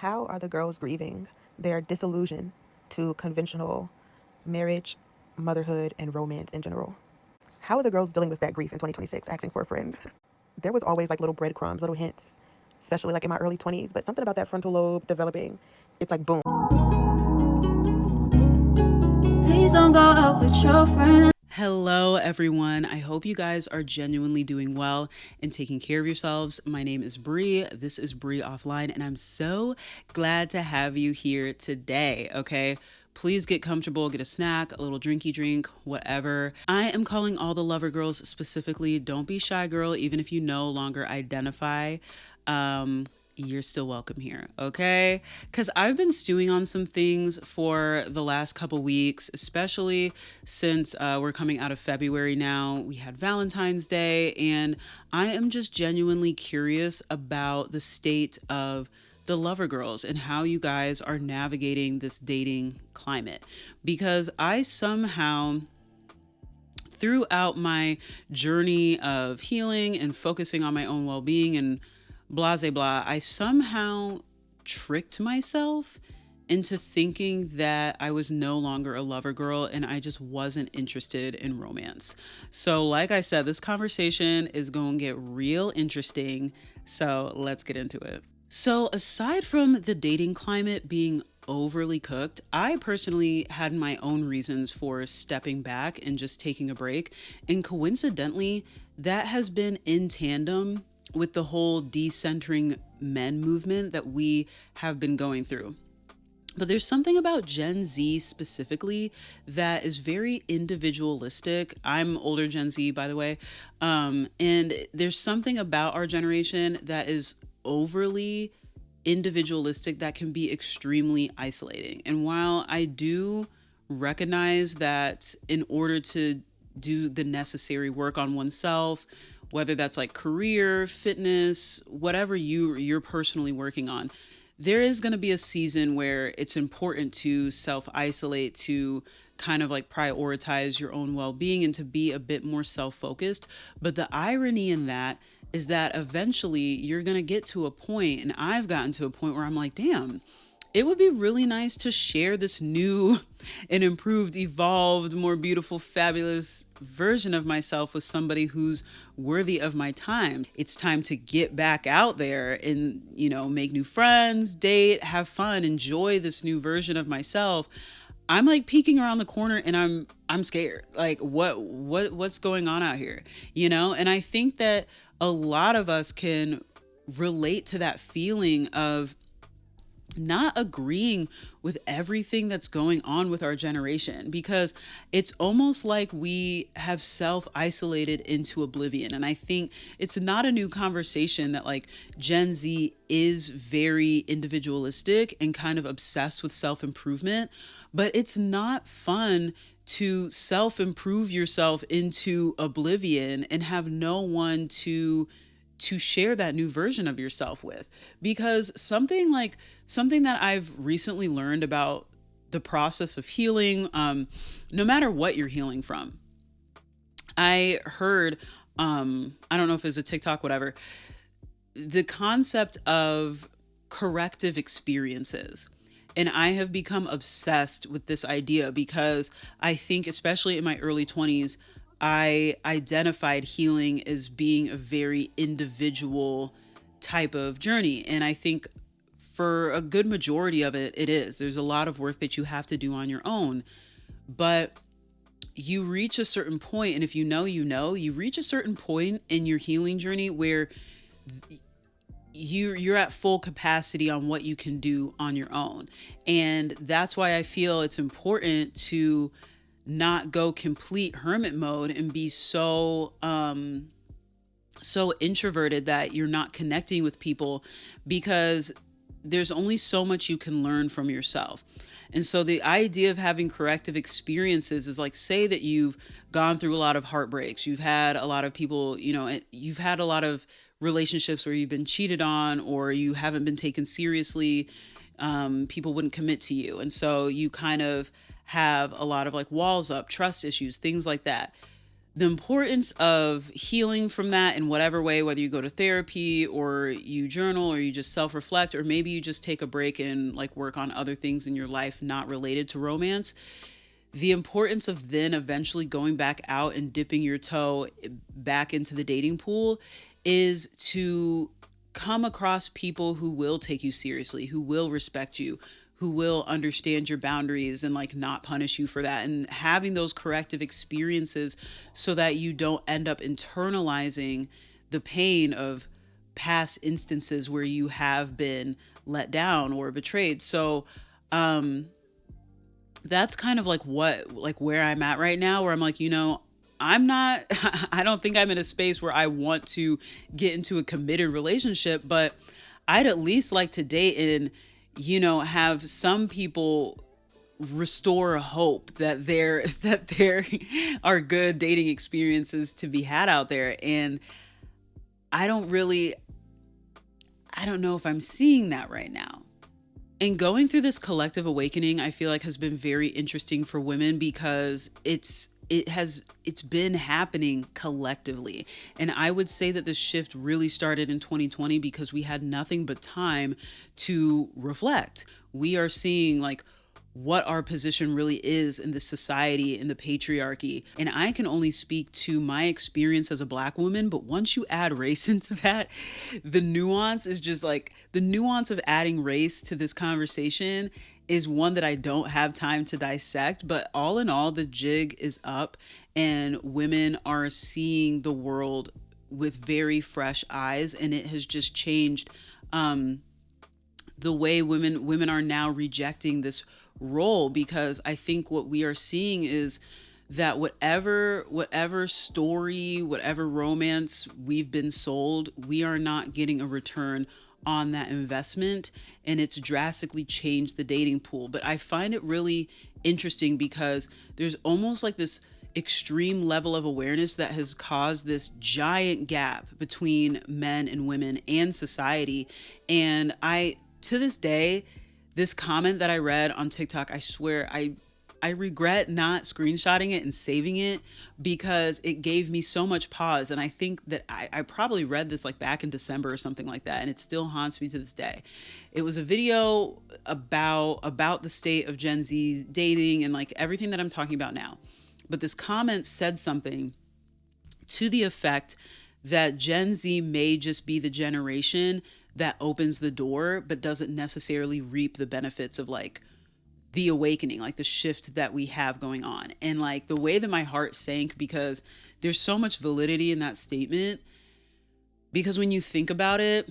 How are the girls grieving their disillusion to conventional marriage, motherhood, and romance in general? How are the girls dealing with that grief in 2026, asking for a friend? There was always like little breadcrumbs, little hints, especially like in my early 20s, but something about that frontal lobe developing, it's like boom. Please don't go out with your friends. Hello, everyone. I hope you guys are genuinely doing well and taking care of yourselves. My name is Bri. This is Bri Offline, and I'm so glad to have you here today. Okay. Please get comfortable, get a snack, a little drinky drink, whatever. I am calling all the lover girls specifically. Don't be shy, girl, even if you no longer identify. You're still welcome here, okay? Because I've been stewing on some things for the last couple weeks, especially since we're coming out of February now. We had Valentine's Day, and I am just genuinely curious about the state of the lover girls and how you guys are navigating this dating climate. Because I somehow, throughout my journey of healing and focusing on my own well-being and blah, blah, blah, I somehow tricked myself into thinking that I was no longer a lover girl and I just wasn't interested in romance. So like I said, this conversation is going to get real interesting. So let's get into it. So aside from the dating climate being overly cooked, I personally had my own reasons for stepping back and just taking a break. And coincidentally, that has been in tandem with the whole decentering men movement that we have been going through. But there's something about Gen Z specifically that is very individualistic. I'm older Gen Z, by the way. And there's something about our generation that is overly individualistic that can be extremely isolating. And while I do recognize that in order to do the necessary work on oneself, whether that's like career, fitness, whatever you're personally working on, there is going to be a season where it's important to self-isolate, to kind of like prioritize your own well-being and to be a bit more self-focused. But the irony in that is that eventually you're going to get to a point, and I've gotten to a point where I'm like, damn, it would be really nice to share this new and improved, evolved, more beautiful, fabulous version of myself with somebody who's worthy of my time. It's time to get back out there and, make new friends, date, have fun, enjoy this new version of myself. I'm like peeking around the corner and I'm scared. Like what's going on out here? And I think that a lot of us can relate to that feeling of not agreeing with everything that's going on with our generation, because it's almost like we have self-isolated into oblivion. And I think it's not a new conversation that like Gen Z is very individualistic and kind of obsessed with self-improvement, but it's not fun to self-improve yourself into oblivion and have no one to share that new version of yourself with. Because something that I've recently learned about the process of healing, no matter what you're healing from, I heard, I don't know if it's a TikTok, whatever, the concept of corrective experiences. And I have become obsessed with this idea because I think, especially in my early 20s, I identified healing as being a very individual type of journey. And I think for a good majority of it, it is. There's a lot of work that you have to do on your own. But you reach a certain point, and if you reach a certain point in your healing journey where you're at full capacity on what you can do on your own. And that's why I feel it's important to not go complete hermit mode and be so introverted that you're not connecting with people, because there's only so much you can learn from yourself. And so the idea of having corrective experiences is like, say that you've gone through a lot of heartbreaks, you've had a lot of people, you've had a lot of relationships where you've been cheated on, or you haven't been taken seriously, people wouldn't commit to you. And so you kind of have a lot of like walls up, trust issues, things like that. the importance of healing from that in whatever way, whether you go to therapy or you journal or you just self-reflect, or maybe you just take a break and like work on other things in your life not related to romance. The importance of then eventually going back out and dipping your toe back into the dating pool is to come across people who will take you seriously, who will respect you, who will understand your boundaries and like not punish you for that, and having those corrective experiences so that you don't end up internalizing the pain of past instances where you have been let down or betrayed. So that's kind of like where I'm at right now, where I'm like, I'm not I don't think I'm in a space where I want to get into a committed relationship, but I'd at least like to date and have some people restore hope that there are good dating experiences to be had out there. And I don't know if I'm seeing that right now. And going through this collective awakening, I feel like has been very interesting for women because it's been happening collectively. And I would say that this shift really started in 2020 because we had nothing but time to reflect. We are seeing like what our position really is in the society, in the patriarchy. And I can only speak to my experience as a Black woman, but once you add race into that, the nuance is just like the nuance of adding race to this conversation is one that I don't have time to dissect. But all in all, the jig is up and women are seeing the world with very fresh eyes, and it has just changed the way women are now rejecting this role, because I think what we are seeing is that whatever story, whatever romance we've been sold, we are not getting a return on that investment, and it's drastically changed the dating pool. But I find it really interesting because there's almost like this extreme level of awareness that has caused this giant gap between men and women and society. And to this day, this comment that I read on TikTok, I swear I regret not screenshotting it and saving it because it gave me so much pause. And I think that I probably read this like back in December or something like that, and it still haunts me to this day. It was a video about the state of Gen Z dating and like everything that I'm talking about now. But this comment said something to the effect that Gen Z may just be the generation that opens the door, but doesn't necessarily reap the benefits of like the awakening, like the shift that we have going on. And like the way that my heart sank, because there's so much validity in that statement, because when you think about it,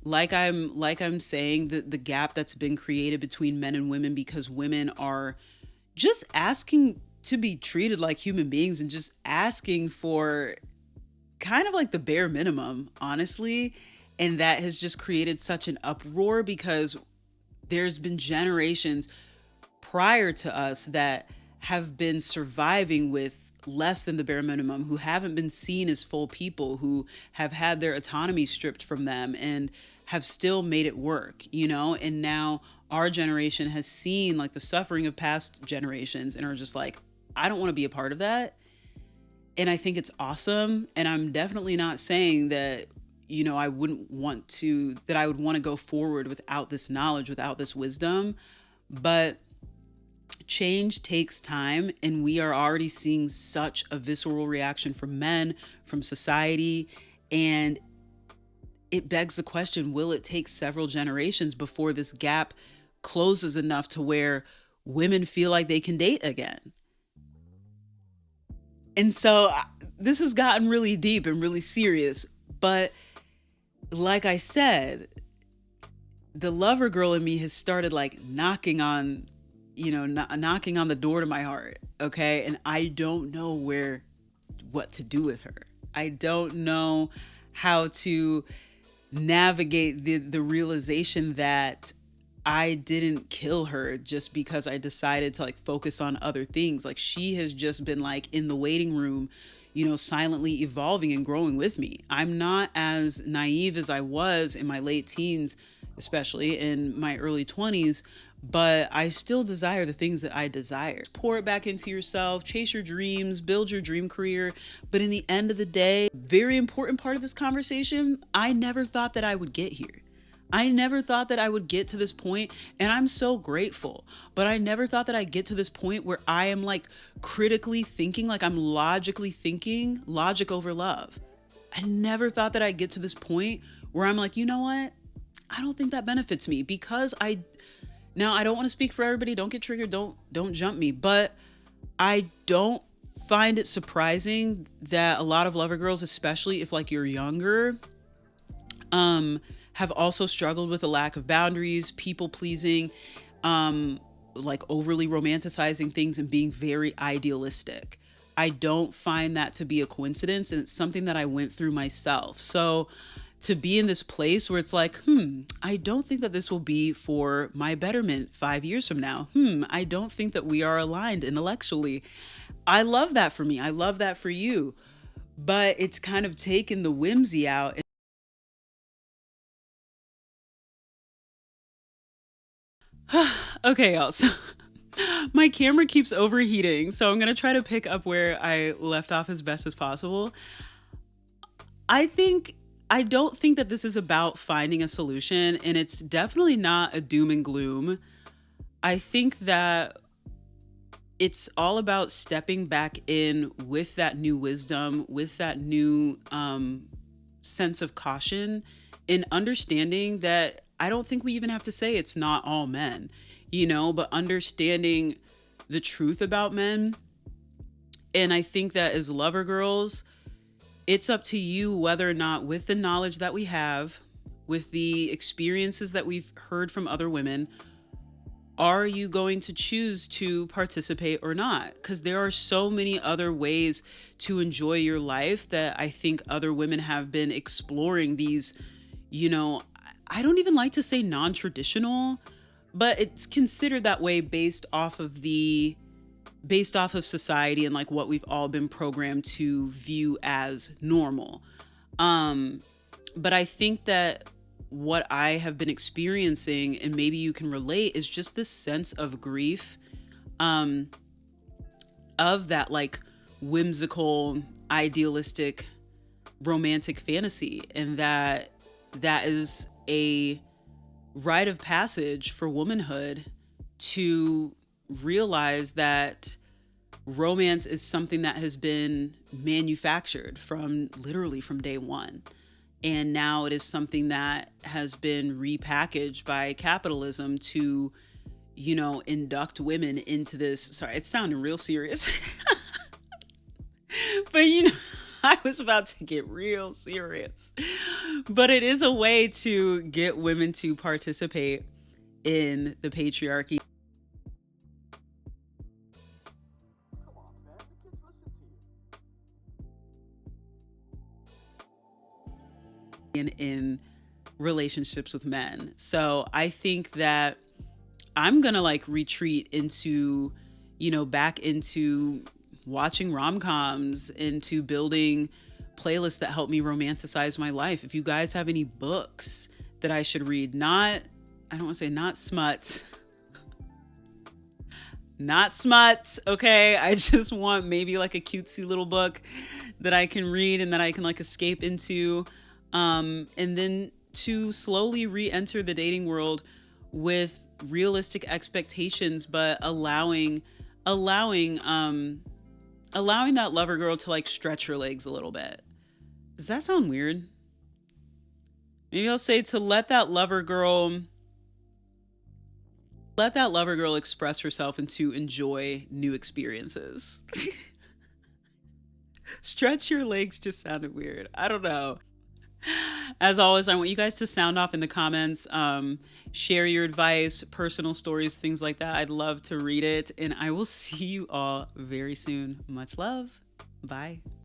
like I'm saying, the gap that's been created between men and women because women are just asking to be treated like human beings and just asking for kind of like the bare minimum, honestly. And that has just created such an uproar because there's been generations prior to us that have been surviving with less than the bare minimum, who haven't been seen as full people, who have had their autonomy stripped from them and have still made it work, And now our generation has seen like the suffering of past generations and are just like, I don't want to be a part of that. And I think it's awesome. And I'm definitely not saying that I would want to go forward without this knowledge, without this wisdom. But change takes time, and we are already seeing such a visceral reaction from men, from society. And it begs the question, will it take several generations before this gap closes enough to where women feel like they can date again? And so this has gotten really deep and really serious. But like I said, the lover girl in me has started like knocking on the door to my heart. Okay. And I don't know what to do with her. I don't know how to navigate the realization that I didn't kill her just because I decided to like focus on other things. Like she has just been like in the waiting room, silently evolving and growing with me. I'm not as naive as I was in my late teens, especially in my early 20s, but I still desire the things that I desire. Pour it back into yourself, chase your dreams, build your dream career. But in the end of the day, very important part of this conversation, I never thought that I would get here. I never thought that I would get to this point, and I'm so grateful. But I never thought that I'd get to this point where I am like critically thinking, like I'm logically thinking, logic over love. I never thought that I'd get to this point where I'm like, you know what? I don't think that benefits me because now I don't want to speak for everybody. Don't get triggered. Don't jump me. But I don't find it surprising that a lot of lover girls, especially if like you're younger, have also struggled with a lack of boundaries, people pleasing, like overly romanticizing things and being very idealistic. I don't find that to be a coincidence, and it's something that I went through myself. So to be in this place where it's like, I don't think that this will be for my betterment 5 years from now. I don't think that we are aligned intellectually. I love that for me. I love that for you. But it's kind of taken the whimsy out. Okay, y'all. So my camera keeps overheating, so I'm going to try to pick up where I left off as best as possible. I don't think that this is about finding a solution, and it's definitely not a doom and gloom. I think that it's all about stepping back in with that new wisdom, with that new sense of caution, in understanding that I don't think we even have to say it's not all men, but understanding the truth about men. And I think that as lover girls, it's up to you whether or not, with the knowledge that we have, with the experiences that we've heard from other women, are you going to choose to participate or not? Because there are so many other ways to enjoy your life that I think other women have been exploring these, I don't even like to say non-traditional, but it's considered that way based off of society and like what we've all been programmed to view as normal. But I think that what I have been experiencing, and maybe you can relate, is just this sense of grief, of that like whimsical, idealistic, romantic fantasy. And that is a rite of passage for womanhood to realize that romance is something that has been manufactured from day one. And now it is something that has been repackaged by capitalism to, induct women into this. Sorry, it's sounding real serious. But, I was about to get real serious. But it is a way to get women to participate in the patriarchy. In relationships with men. So I think that I'm gonna like retreat into, back into watching rom-coms, into building playlists that help me romanticize my life. If you guys have any books that I should read, not smut, not smut, okay? I just want maybe like a cutesy little book that I can read and that I can like escape into. And then to slowly re-enter the dating world with realistic expectations, but allowing that lover girl to like stretch her legs a little bit. Does that sound weird? Maybe I'll say to let that lover girl express herself and to enjoy new experiences. Stretch your legs just sounded weird. I don't know. As always, I want you guys to sound off in the comments, share your advice, personal stories, things like that. I'd love to read it, and I will see you all very soon. Much love. Bye.